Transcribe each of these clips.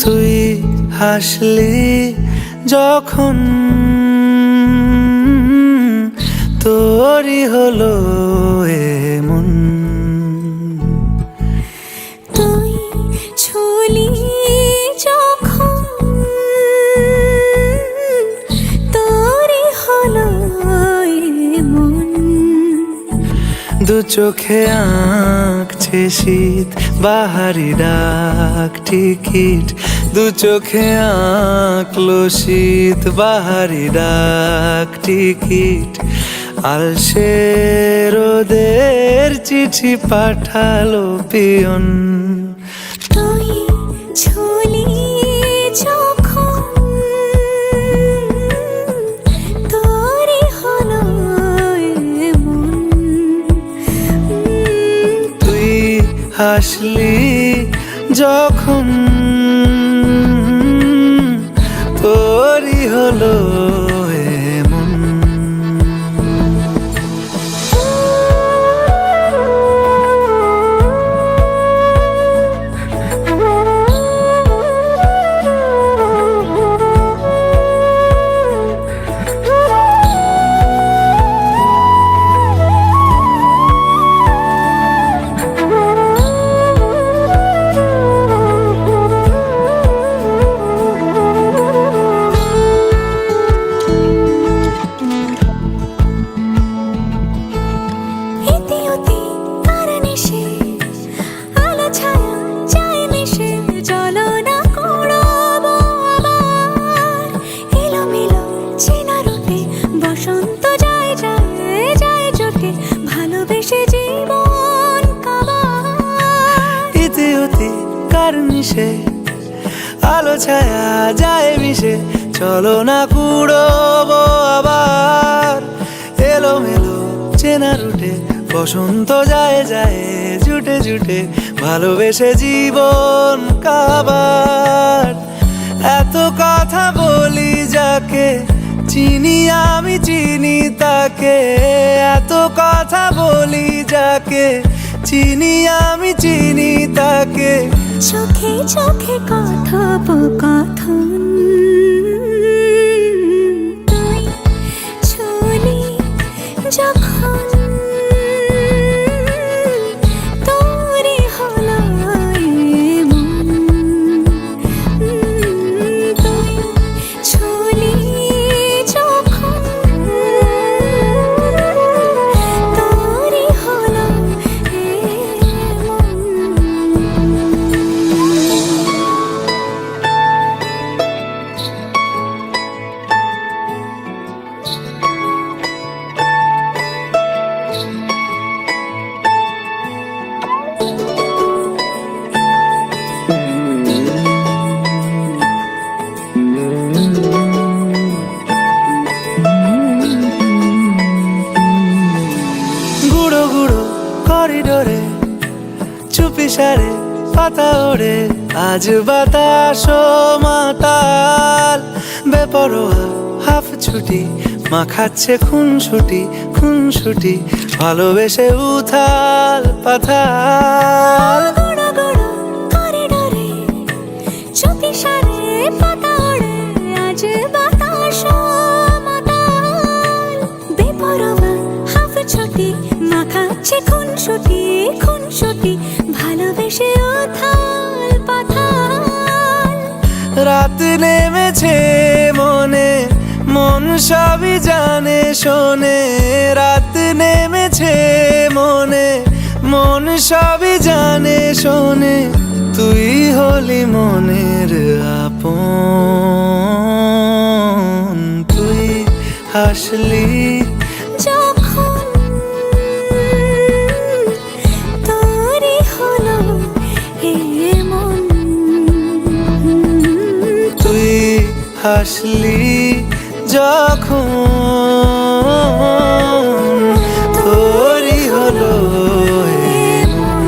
তুই হাসলি যখন তোরই হলো এমন, তুই ছুলি যখন তোরই হলো এমন। দু চোখে আঁকছে শীত বাহারি ডাক টিকিট, দু চোখে আঁকলো শীত বাহারি ডাক টিকিট। আলসে রোদের চিঠি পাঠালো পিয়ন, তুই ছুলি যখন তোরই হলো এমন। তুই হাসলি যখন তোরই হলো এমন। আলো ছায়া যায় মিশে, চলো না কুড়োবো আবার। এলোমেলো চেনা রুটে বসন্ত যায় যায় জুটে জুটে, ভালোবেসে জীবন কাবার। এত কথা বলি যাকে চিনি আমি চিনি তাকে, এত কথা বলি যাকে চিনি আমি চিনি তাকে। চোখে চোখে কথোপকথন, তুই ছুলি যখন তোরই হলো এমন। তুই ছুলি যখন তোরই হলো এমন। গুঁড়ো গুঁড়ো করিডোরে চুপি সারে পাতা ওড়ে, আজ বাতাস মাতাল। বেপরোয়া হাফ ছুটি মাখাচ্ছে খুনসুটি খুনসুটি, ভালোবেসে উথাল পাথাল। গুঁড়ো গুঁড়ো করিডোরে চুপি সারে পাতা ওড়ে, আজ বাতাস মাতাল। বেপরোয়া হাফ ছুটি মাখাচ্ছে খুনসুটি খুনসুটি, ভালোবেসে উথাল পাথাল। রাত নেমেছে মনে মন সবই জানে শোনে, রাত নেমেছে মনে মন সবই জানে শোনে। তুই হলি মনের আপন, তুই হাসলি যখন তোরই হলো আসলি যখন তোরই হলো এমন।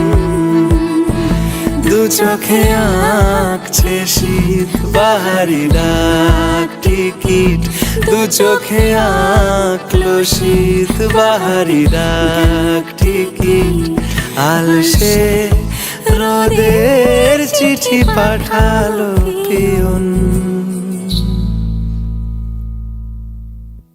দু চোখে আঁকছে শীত বাহারি ডাক টিকিট, দু চোখে আঁকলো শীত বাহারি ডাক টিকিট। আলসে রোদের চিঠি পাঠালো পিয়ন।